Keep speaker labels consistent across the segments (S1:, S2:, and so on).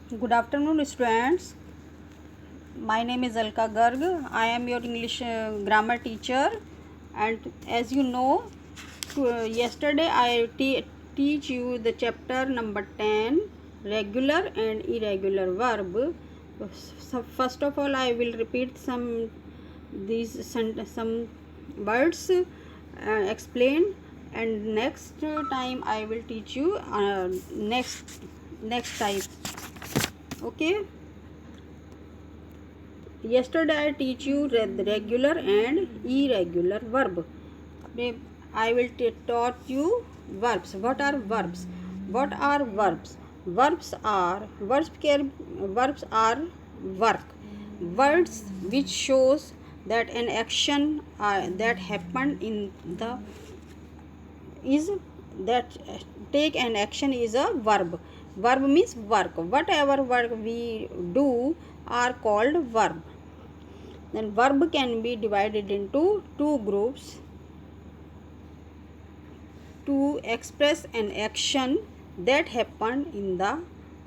S1: Good afternoon, students. My name is Alka Garg. I am your English grammar teacher, and as you know, yesterday I teach you the chapter number 10, regular and irregular verb. So first of all, I will repeat some words, explain, and next time I will teach you next type. Okay. Yesterday I teach you regular and irregular verb. I will taught you verbs. What are verbs? What are verbs? Verbs are work. Words which shows that an action that happened in the is that take an action is a verb. Verb means work. Whatever work we do are called verb. Then verb can be divided into two groups to express an action that happened in the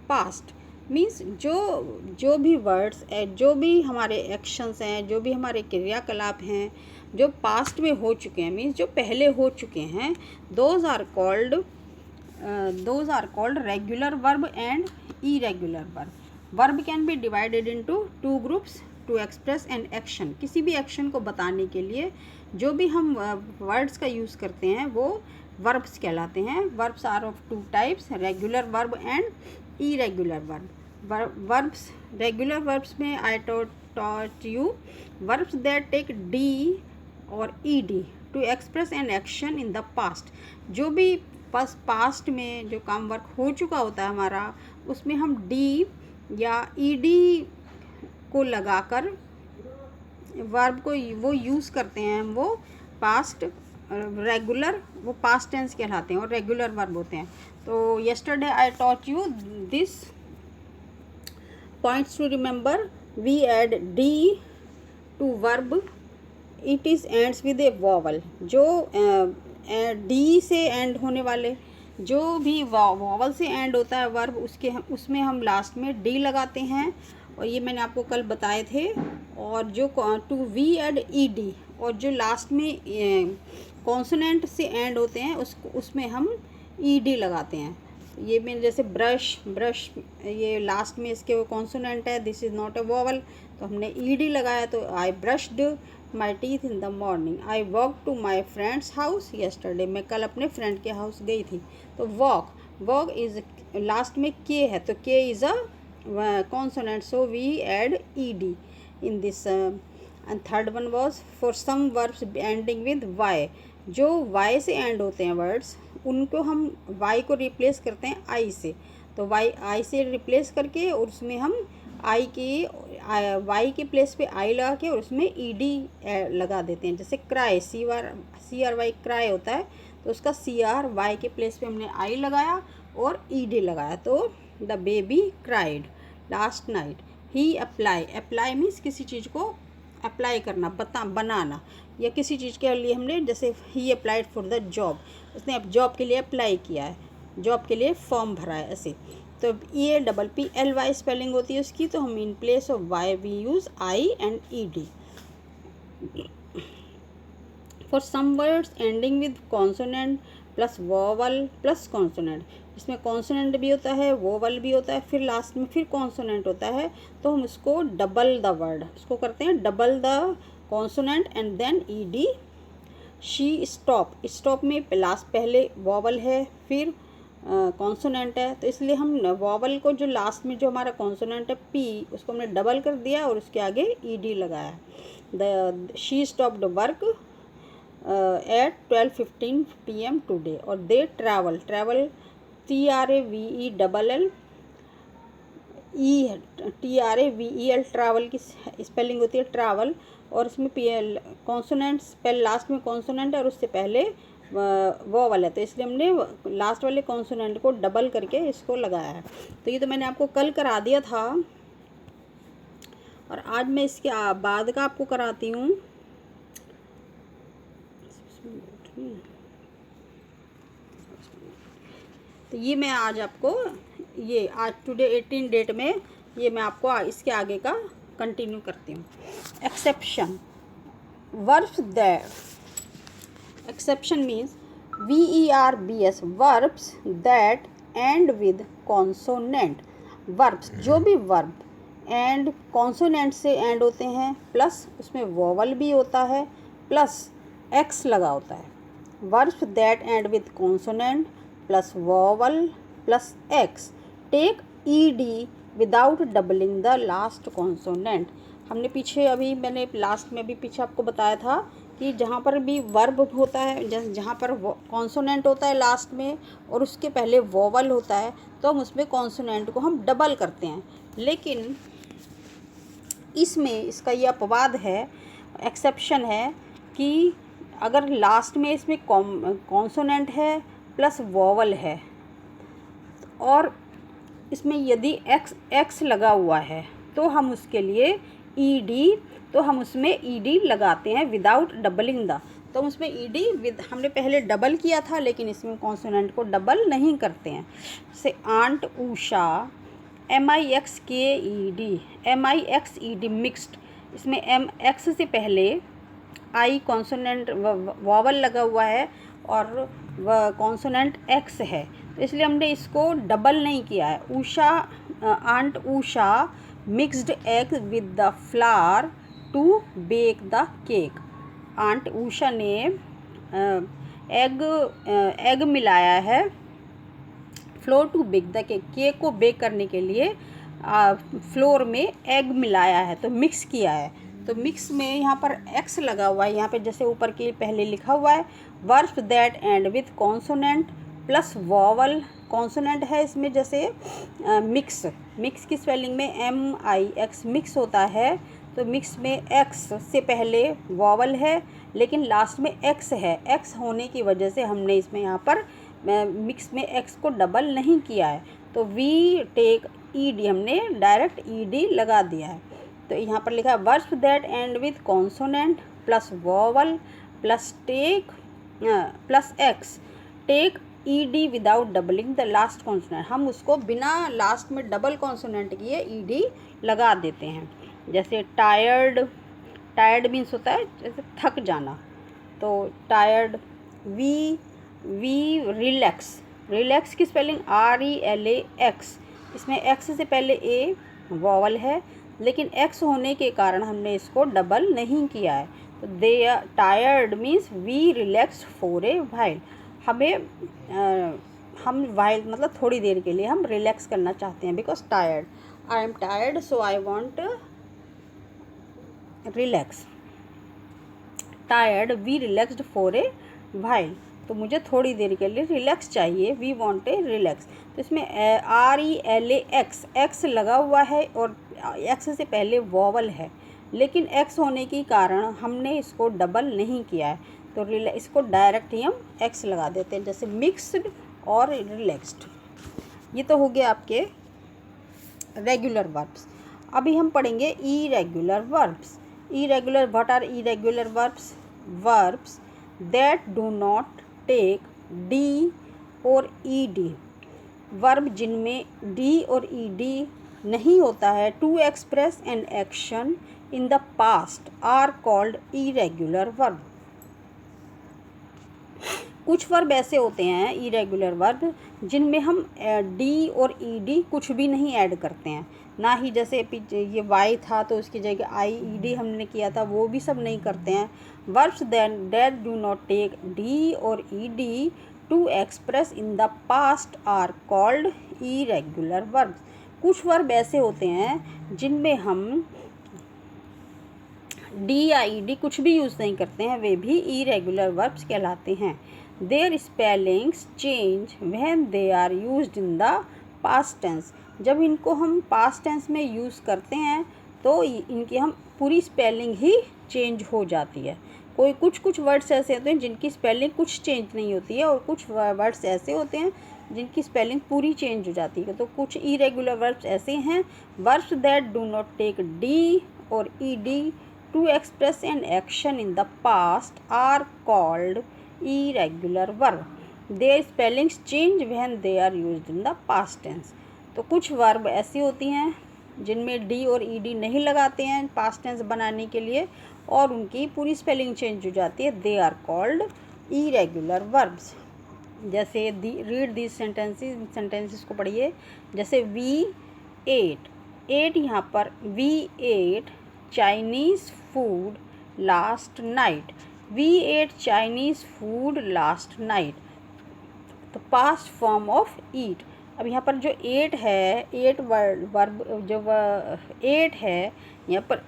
S1: past. Means जो भी words जो भी हमारे actions हैं, जो भी हमारे क्रियाकलाप हैं जो पास्ट में हो चुके हैं, मीन्स जो पहले हो चुके हैं, those are called regular verb and irregular verb. Verb can be divided into two groups to express an action. किसी भी एक्शन को बताने के लिए जो भी हम वर्ड्स का यूज़ करते हैं वो वर्ब्स कहलाते हैं. Verbs are of two types, regular verb and irregular verb. Verbs, regular verbs में I taught you verbs that take D or ED to express an action in the past. जो भी past में जो काम work हो चुका होता है हमारा, उसमें हम D या ED को लगाकर वर्ब को वो यूज़ करते हैं. वो पास्ट रेगुलर, वो पास्ट टेंस कहलाते हैं और रेगुलर वर्ब होते हैं. तो yesterday I taught you this points to remember. We add D to verb. It is ends with a vowel. जो D से एंड होने वाले जो भी वॉवल से एंड होता है वर्ब, उसमें हम लास्ट में D लगाते हैं, और ये मैंने आपको कल बताए थे. और जो टू वी एड ED, और जो लास्ट में कॉन्सोनेंट से एंड होते हैं उसमें हम ED लगाते हैं. ये मैंने जैसे ब्रश, ये लास्ट में इसके वो कॉन्सोनेंट है, this is not a vowel, तो हमने ED लगाया. तो I brushed my teeth in the morning. I walk to my friends house yesterday. मैं कल अपने फ्रेंड के हाउस गई थी. तो वॉक इज लास्ट में के है, तो के is a consonant, so we add ed in this. And third one was for some verbs ending with y. जो y से एंड होते हैं वर्ड्स, उनको हम y को रिप्लेस करते हैं I से. तो I से रिप्लेस करके और उसमें हम y के प्लेस पे I लगा के और उसमें ed लगा देते हैं. जैसे क्राई, CRY क्राई होता है, तो उसका CRY के प्लेस पे हमने I लगाया और ed लगाया. तो the baby cried last night. He apply means किसी चीज़ को अप्लाई करना, बनाना, या किसी चीज़ के लिए हमने, जैसे ही अप्लाइड फॉर द जॉब, उसने अब जॉब के लिए अप्लाई किया है, जॉब के लिए फॉर्म भरा है, ऐसे. तो EAPPLY स्पेलिंग होती है उसकी, तो हम in place of Y we use I and ED. For some words ending with consonant plus vowel plus consonant. इसमें कॉन्सोनेंट भी होता है, वोवल भी होता है, फिर लास्ट में फिर कॉन्सोनेंट होता है, तो हम उसको डबल द वर्ड, उसको करते हैं double the consonant and then ED. She stop में लास्ट पहले वोवल है, फिर कॉन्सोनेंट है, तो इसलिए हम वोवल को जो लास्ट में जो हमारा कॉन्सोनेंट है P, उसको हमने डबल कर दिया और उसके आगे ED लगाया. She stopped work at 12:15 PM today. और दे ट्रैवल TRAVEL ट्रैवल की स्पेलिंग होती है ट्रैवल, और इसमें कॉन्सोनेंट स्पेल लास्ट में कॉन्सोनेंट है और उससे पहले वोवल है, तो इसलिए हमने लास्ट वाले कॉन्सोनेंट को डबल करके इसको लगाया है. तो ये तो मैंने आपको कल करा दिया था, और आज मैं इसके बाद का आपको कराती हूँ. तो ये मैं आज आपको ये आज टुडे 18 डेट में ये मैं आपको इसके आगे का कंटिन्यू करती हूँ। Exception verbs that, exception means VERBS verbs that end with consonant. Verbs जो भी वर्ब एंड कॉन्सोनेंट से एंड होते हैं, प्लस उसमें वोवल भी होता है, प्लस एक्स लगा होता है। Verbs that end with consonant plus vowel plus X take ED without doubling the last consonant. हमने पीछे अभी मैंने लास्ट में भी पीछे आपको बताया था कि जहाँ पर भी वर्ब होता है, जहाँ पर कॉन्सोनेंट होता है लास्ट में और उसके पहले वोवल होता है, तो हम उसमें कॉन्सोनेंट को हम डबल करते हैं। लेकिन इसमें इसका ये अपवाद है, एक्सेप्शन है कि अगर लास्ट में इसमें कॉन्सोनेंट है प्लस वोवल है और इसमें यदि एक्स लगा हुआ है तो हम उसके लिए तो हम उसमें लगाते हैं विदाउट डबलिंग द। तो उसमें हमने पहले डबल किया था, लेकिन इसमें कॉन्सोनेंट को डबल नहीं करते हैं। से आंट उषा MIXED मिक्स्ड, इसमें एक्स से पहले आई कॉन्सोनेंट वॉवल लगा हुआ है और वह कॉन्सोनेंट एक्स है, तो इसलिए हमने इसको डबल नहीं किया है। Aunt Usha mixed egg with the flour to bake the cake. Aunt Usha ने एग मिलाया है flour to bake the cake को बेक करने के लिए फ्लोर में एग मिलाया है, तो मिक्स किया है। तो मिक्स में यहाँ पर एक्स लगा हुआ है, यहाँ पे जैसे ऊपर के पहले लिखा हुआ है verbs that end with consonant plus vowel. Consonant है इसमें जैसे मिक्स की स्पेलिंग में MIX मिक्स होता है, तो मिक्स में एक्स से पहले वॉवल है लेकिन लास्ट में एक्स है। एक्स होने की वजह से हमने इसमें यहाँ पर मिक्स में एक्स को डबल नहीं किया है, तो वी टेक ED, हमने डायरेक्ट ED लगा दिया है। तो यहाँ पर लिखा है verbs that end with consonant plus vowel plus X take ED without doubling the last consonant. हम उसको बिना लास्ट में डबल कॉन्सोनेंट किए ED लगा देते हैं। जैसे टायर्ड मीन्स होता है जैसे थक जाना, तो टायर्ड। रिलैक्स की स्पेलिंग RELAX, इसमें एक्स से पहले ए वॉवल है लेकिन एक्स होने के कारण हमने इसको डबल नहीं किया है। तो they are tired means we relax for a while. हम वाइल मतलब थोड़ी देर के लिए हम रिलैक्स करना चाहते हैं, because tired, I am tired so I want relax. Tired we relaxed for a while, तो मुझे थोड़ी देर के लिए रिलैक्स चाहिए, वी वॉन्ट ए रिलैक्स। तो इसमें RELAX एक्स लगा हुआ है और एक्स से पहले वॉवल है, लेकिन एक्स होने के कारण हमने इसको डबल नहीं किया है, तो इसको डायरेक्ट ही हम एक्स लगा देते हैं, जैसे मिक्स्ड और रिलैक्स्ड। ये तो हो गया आपके रेगुलर वर्ब्स। अभी हम पढ़ेंगे irregular verbs. What are irregular verbs? Verbs that do not take D और ED, वर्ब जिनमें डी और ED नहीं होता है to express an action in the past are called irregular verb. कुछ वर्ब ऐसे होते हैं इरेगुलर वर्ब जिनमें हम डी और ED कुछ भी नहीं ऐड करते हैं, ना ही जैसे ये वाई था तो उसकी जगह IED हमने किया था, वो भी सब नहीं करते हैं। Verbs that do not take D और ED to express in the past are called irregular verbs. कुछ वर्ब ऐसे होते हैं जिनमें हम डी या ED कुछ भी यूज़ नहीं करते हैं, वे भी इरेगुलर वर्ब्स कहलाते हैं। Their spellings change when they are used in the past tense. जब इनको हम पास्ट टेंस में यूज़ करते हैं तो इनकी हम पूरी स्पेलिंग ही चेंज हो जाती है। कुछ वर्ड्स ऐसे होते हैं जिनकी स्पेलिंग कुछ चेंज नहीं होती है, और कुछ वर्ड्स ऐसे होते हैं जिनकी स्पेलिंग पूरी चेंज हो जाती है। तो कुछ इरेगुलर वर्ब्स ऐसे हैं, verbs that do not take D और ED to express an action in the past are called irregular verb. Their spellings change when they are used in the past tense. तो कुछ verb ऐसी होती हैं जिनमें D और ED नहीं लगाते हैं पास्ट टेंस बनाने के लिए और उनकी पूरी स्पेलिंग चेंज हो जाती है। They are called irregular verbs. जैसे रीड दिस सेंटेंसेस को पढ़िए। जैसे वी एट यहाँ पर we ate Chinese food last night. We ate Chinese food last night. तो पास्ट फॉर्म ऑफ ईट। अब यहाँ पर जो एट है, एट वर्ब जो एट है यहाँ पर,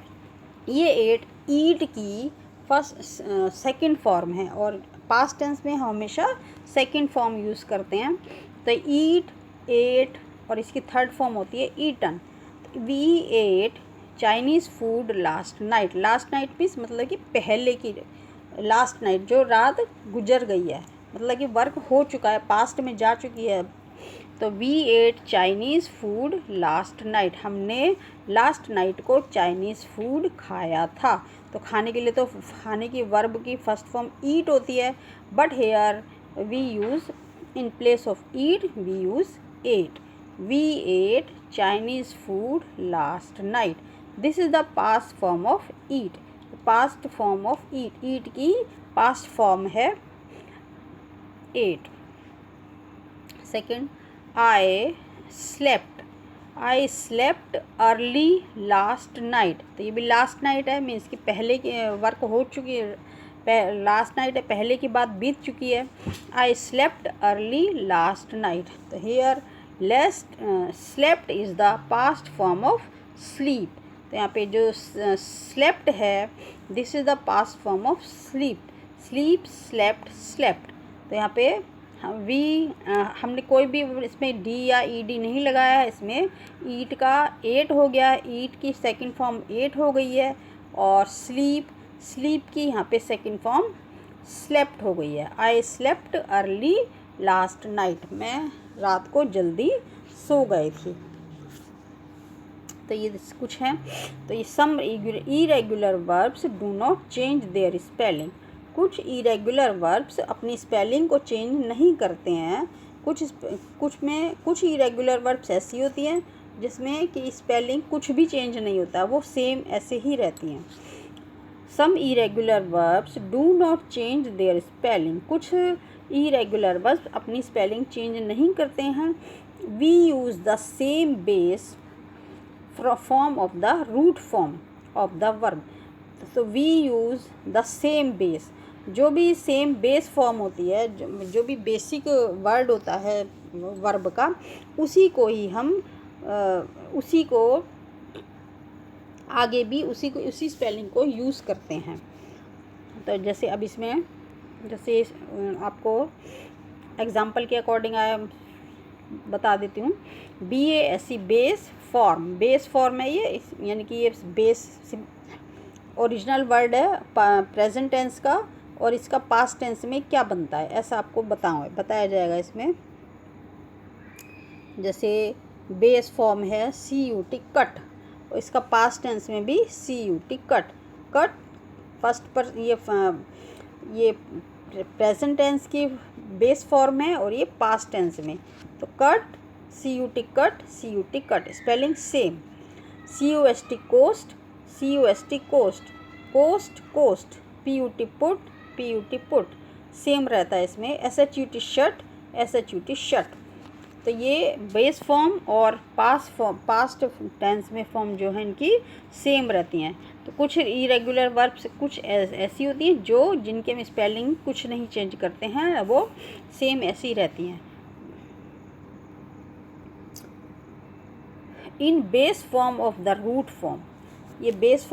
S1: ये एट ईट की सेकंड फॉर्म है और पास्ट टेंस में हम हमेशा सेकंड फॉर्म यूज़ करते हैं। तो ईट, एट और इसकी थर्ड फॉर्म होती है eaten. We ate Chinese food last night. Last night means मतलब कि पहले की, लास्ट नाइट जो रात गुजर गई है, मतलब कि वर्क हो चुका है, पास्ट में जा चुकी है। तो we ate Chinese food last night, हमने लास्ट नाइट को चाइनीज़ फूड खाया था। तो खाने के लिए तो खाने की वर्ब की फर्स्ट फॉर्म ईट होती है, but here we use in place of eat we use ate. We ate Chinese food last night. This is the past form of eat. Past form of eat, eat की past form है ate. Second, I slept early last night. तो ये भी last night है, means कि पहले की work हो चुकी है, लास्ट नाइट है, पहले की बात बीत चुकी है। I slept early last night. तो here slept is the past form of sleep. तो यहाँ पे जो स्लेप्ट है, this is the past form of sleep. Sleep, slept. तो यहाँ पे हमने कोई भी इसमें डी या ईडी नहीं लगाया है। इसमें ईट का एट हो गया, ईट की सेकंड फॉर्म एट हो गई है और स्लीप की यहाँ पे सेकंड फॉर्म स्लेप्ट हो गई है। I slept early last night, मैं रात को जल्दी सो गई थी। तो ये कुछ हैं। तो ये some irregular verbs do not change their spelling. कुछ इरेगुलर वर्ब्स अपनी स्पेलिंग को चेंज नहीं करते हैं। कुछ इरेगुलर वर्ब्स ऐसी होती हैं जिसमें कि स्पेलिंग कुछ भी चेंज नहीं होता, वो सेम ऐसे ही रहती हैं। Some irregular verbs do not change their spelling. कुछ इरेगुलर वर्ब्स अपनी स्पेलिंग चेंज नहीं करते हैं। We use the same base form of the root form of the verb. तो we use the same base, जो भी सेम बेस फॉर्म होती है, जो भी बेसिक वर्ड होता है वर्ब का, उसी को ही हम उसी को आगे भी उसी स्पेलिंग को यूज़ करते हैं। तो जैसे अब इसमें जैसे आपको एग्जांपल के अकॉर्डिंग बता देती हूँ। BASE बेस फॉर्म है ये, यानी कि ये बेस ओरिजिनल वर्ड है प्रेजेंट टेंस का, और इसका पास्ट टेंस में क्या बनता है ऐसा आपको बताया जाएगा इसमें। जैसे बेस फॉर्म है CUT कट, और इसका पास्ट टेंस में भी CUT कट फर्स्ट पर ये प्रेजेंट टेंस की बेस फॉर्म है और ये पास्ट टेंस में। तो cut, CUT cut, spelling same. COST cost, PUT put same रहता है इसमें। SHUT shut. तो ये बेस फॉर्म और पास्ट टेंस में फॉर्म जो है इनकी सेम रहती हैं। तो कुछ इरेगुलर वर्ब्स कुछ ऐसी होती हैं जो जिनके में स्पेलिंग कुछ नहीं चेंज करते हैं, वो सेम ऐसी रहती हैं। In base form of the root form, ये बेस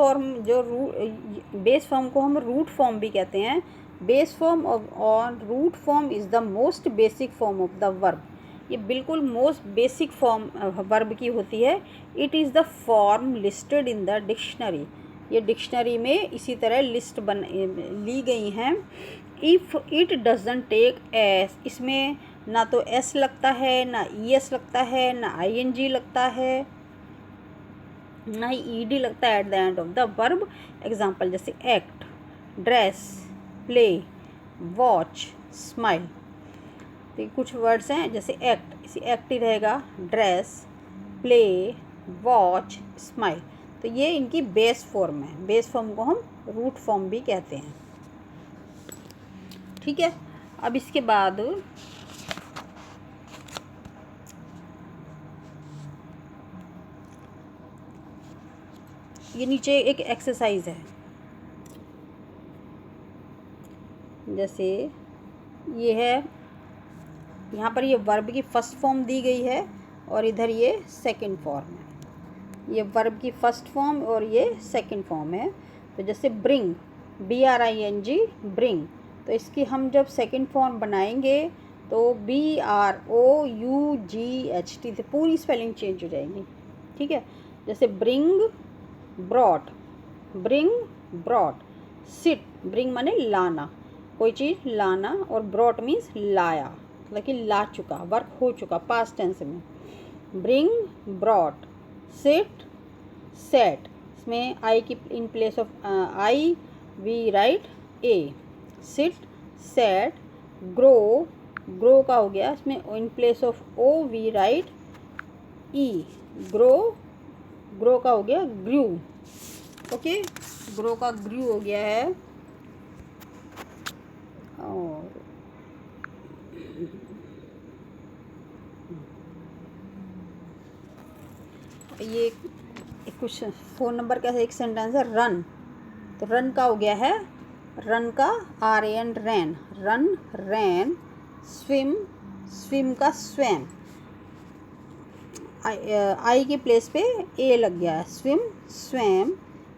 S1: फॉर्म को हम रूट फॉर्म भी कहते हैं। बेस फॉर्म और root form is the most basic form of the verb. ये बिल्कुल मोस्ट बेसिक फॉर्म वर्ब की होती है। It is the form listed in the dictionary. ये डिक्शनरी में इसी तरह लिस्ट ली गई हैं। If it doesn't take S, इसमें ना तो एस लगता है, ना ES लगता है, ना ING लगता है, ना ही ED लगता है at the end of the verb. Example जैसे act, dress, play, watch, smile. तो कुछ वर्ड्स हैं जैसे एक्ट, इसी एक्ट ही रहेगा। Dress, play, watch, smile. तो ये इनकी बेस फॉर्म है। बेस फॉर्म को हम रूट फॉर्म भी कहते हैं। ठीक है, अब इसके बाद ये नीचे एक एक्सरसाइज है, जैसे ये है, यहाँ पर ये वर्ब की फर्स्ट फॉर्म दी गई है और इधर ये सेकंड फॉर्म है। ये वर्ब की फर्स्ट फॉर्म और ये सेकंड फॉर्म है। तो जैसे ब्रिंग, BRING, ब्रिंग, तो इसकी हम जब सेकंड फॉर्म बनाएंगे तो BROUGHT से पूरी स्पेलिंग चेंज हो जाएगी। ठीक है, जैसे bring, brought, bring, brought. Sit, bring माने लाना, कोई चीज़ लाना, और ब्रॉट मीन्स लाया, मतलब कि ला चुका, वर्क हो चुका, पास्ट टेंस में। Bring, brought, sit, set. इसमें आई की in place of I we write A. Sit, set, grow, grow का हो गया, इसमें in place of O we write E. Grow, grow का हो गया ग्रू। ओके, ग्रो का ग्रू हो गया है। और ये कुछ फ़ोन नंबर का एक सेंटेंस है, रन। तो रन का हो गया है, रन का RAN, ran, run, ran. Swim, swim का स्वैम, आई के प्लेस पे ए लग गया है, swim, swam.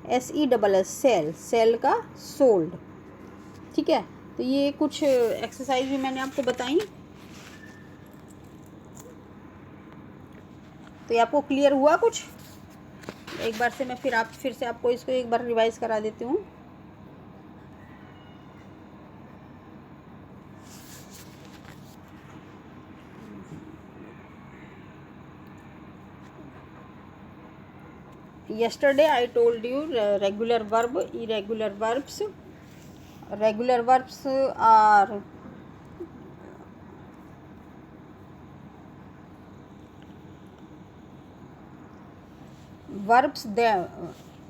S1: SELL, sell, sell का सोल्ड। ठीक है, तो ये कुछ एक्सरसाइज भी मैंने आपको बताई। तो ये आपको क्लियर हुआ कुछ? एक बार से मैं फिर से आपको इसको एक बार रिवाइज करा देती हूँ। Yesterday I told you regular verb, irregular verbs. Regular verbs are verbs there.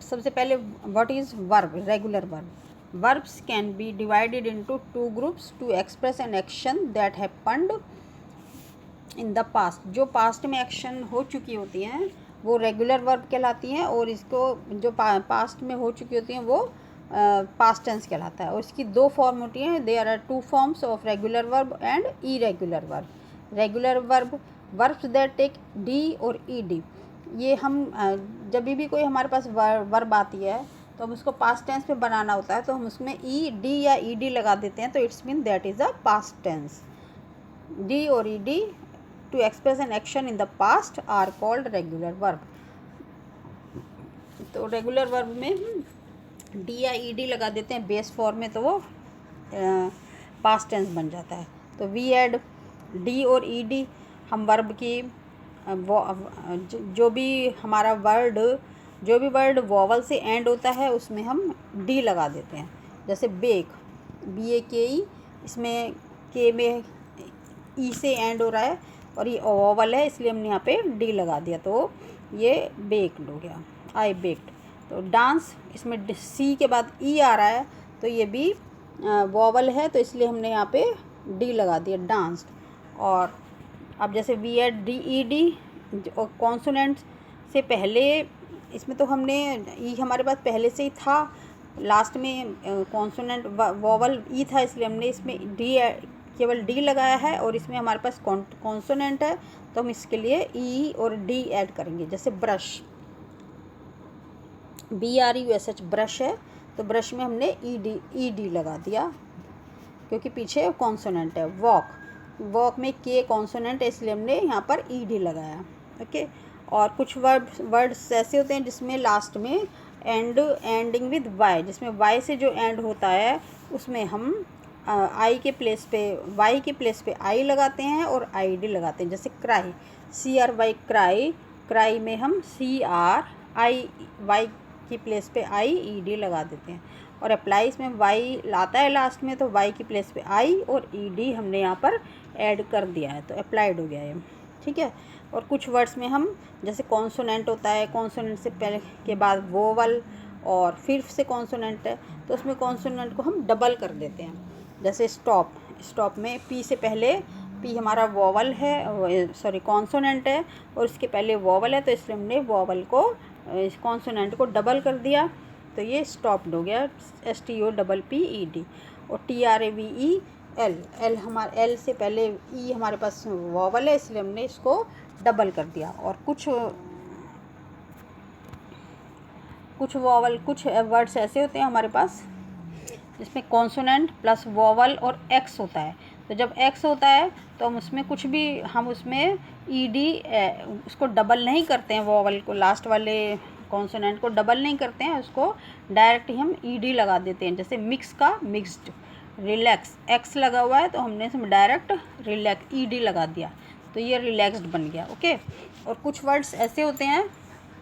S1: सबसे पहले what is verb? Regular verb. Verbs can be divided into two groups to express an action that happened in the past. जो past में action हो चुकी होती हैं वो regular verb कहलाती हैं, और इसको जो पास्ट में हो चुकी होती हैं वो पास्ट टेंस कहलाता है। और इसकी दो फॉर्म होती हैं, there are two forms of regular verb and irregular verb. Regular verb, verbs that take D और ईडी। ये हम जब भी कोई हमारे पास वर्ब आती है तो हम उसको पास्ट टेंस में बनाना होता है, तो हम उसमें ईडी या ईडी लगा देते हैं, तो it's mean that is a past tense. D और ED to express an action in the past are called regular verb. तो रेगुलर वर्ब में डी या ईडी लगा देते हैं बेस फॉर्म में, तो वो पास्ट टेंस बन जाता है। तो वी ऐड डी और ईडी, हम वर्ब की जो भी हमारा वर्ड वॉवल से एंड होता है उसमें हम डी लगा देते हैं। जैसे बेक, BAKE, इसमें के में ई से एंड हो रहा है और ये ओवल है, इसलिए हमने यहाँ पे डी लगा दिया, तो ये बेक्ड हो गया, आई बेक्ड। तो डांस, इसमें सी के बाद ई आ रहा है, तो ये भी वॉवल है, तो इसलिए हमने यहाँ पे डी लगा दिया, डांस्ड। और अब जैसे वी एड DED, और कॉन्सोनेंट से पहले, इसमें तो हमने ई हमारे पास पहले से ही था, लास्ट में कॉन्सोनेंट वॉवल ई था, इसलिए हमने इसमें केवल डी लगाया है, और इसमें हमारे पास कॉन्सोनेंट है, तो हम इसके लिए ई और डी ऐड करेंगे। जैसे ब्रश, BRUSH, ब्रश है, तो ब्रश में हमने ED लगा दिया क्योंकि पीछे कॉन्सोनेंट है। वॉक में के कॉन्सोनेंट है, इसलिए हमने यहाँ पर ED लगाया। ओके, और कुछ वर्ड्स ऐसे होते हैं जिसमें लास्ट में एंडिंग विद वाई, जिसमें वाई से जो एंड होता है उसमें हम वाई के प्लेस पे आई लगाते हैं और ID लगाते हैं। जैसे क्राई, CRY, क्राई में हम CRI की प्लेस पे IED लगा देते हैं। और अप्लाई, इसमें वाई लाता है लास्ट में, तो वाई की प्लेस पे आई और ED हमने यहाँ पर ऐड कर दिया है, तो अप्लाइड हो गया है। ठीक है, और कुछ वर्ड्स में हम जैसे कॉन्सोनेंट होता है, कॉन्सोनेंट से पहले के बाद वोवल और फिर से कॉन्सोनेंट है, तो उसमें कॉन्सोनेंट को हम डबल कर देते हैं। जैसे स्टॉप, स्टॉप में पी से पहले, पी हमारा वोवल है, सॉरी कॉन्सोनेंट है, और इसके पहले वोवल है, तो इसलिए हमने वोवल को, कॉन्सोनेंट को डबल कर दिया, तो ये स्टॉप्ड हो गया, STOPPED। और TRAVEL, एल हमारा, एल से पहले ई हमारे पास वोवल है, इसलिए हमने इसको डबल कर दिया। और कुछ वोवल, कुछ वर्ड्स ऐसे होते हैं हमारे पास जिसमें कॉन्सोनेंट प्लस वोवल और एक्स होता है। तो जब एक्स होता है तो हम उसमें कुछ भी, हम उसमें ईडी उसको डबल नहीं करते हैं, वोवल को, लास्ट वाले कॉन्सोनेंट को डबल नहीं करते हैं, उसको डायरेक्ट ही हम ईडी लगा देते हैं। जैसे मिक्स का मिक्स्ड, रिलैक्स एक्स लगा हुआ है तो हमने इसमें डायरेक्ट रिलैक्स ईडी लगा दिया, तो ये रिलैक्स्ड बन गया। ओके। और कुछ वर्ड्स ऐसे होते हैं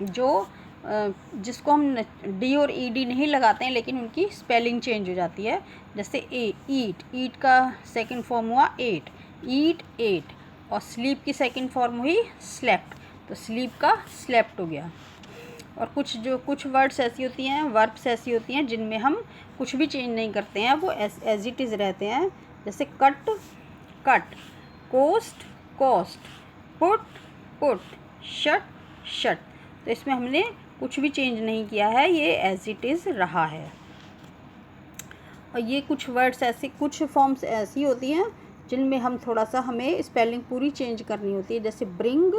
S1: जो जिसको हम डी और ईडी नहीं लगाते हैं, लेकिन उनकी स्पेलिंग चेंज हो जाती है। जैसे ईट, ईट का सेकंड फॉर्म हुआ एट, ईट एट, और स्लीप की सेकंड फॉर्म हुई स्लेप्ट, तो स्लीप का स्लेप्ट हो गया। और कुछ वर्ड्स ऐसी होती हैं, वर्ब्स ऐसी होती हैं जिनमें हम कुछ भी चेंज नहीं करते हैं, वो एज इट इज़ रहते हैं। जैसे cut cut, cost cost, put put, shut shut, तो इसमें हमने कुछ भी चेंज नहीं किया है, ये एज इट इज़ रहा है। और ये कुछ वर्ड्स ऐसे, कुछ फॉर्म्स ऐसी होती हैं जिनमें हम थोड़ा सा, हमें स्पेलिंग पूरी चेंज करनी होती है। जैसे bring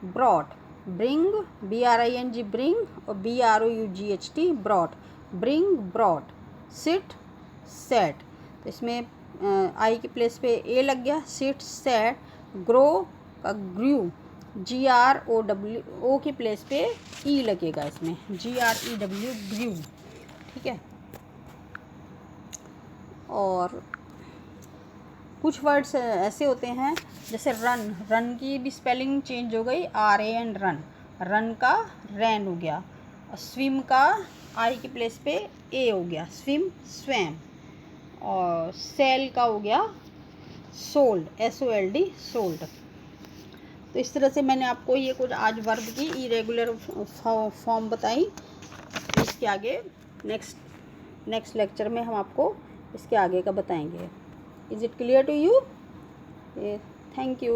S1: brought, bring BRING bring, और BROUGHT brought, bring brought. Sit set, तो इसमें आई की प्लेस पे ए लग गया, सिट सेट। ग्रो का ग्रू, GROW, की प्लेस पे ई लगेगा, इसमें GREW ग्रू, ठीक है। और कुछ वर्ड्स ऐसे होते हैं जैसे रन, रन की भी स्पेलिंग चेंज हो गई, RAN रन, रन का रैन हो गया। और स्विम का आई की प्लेस पे ए हो गया, स्विम स्वैम। और सेल का हो गया सोल्ड, SOLD सोल्ड। तो इस तरह से मैंने आपको ये कुछ आज वर्ब की इरेगुलर फॉर्म बताई। इसके आगे नेक्स्ट लेक्चर में हम आपको इसके आगे का बताएंगे। Is it clear to you? Thank you.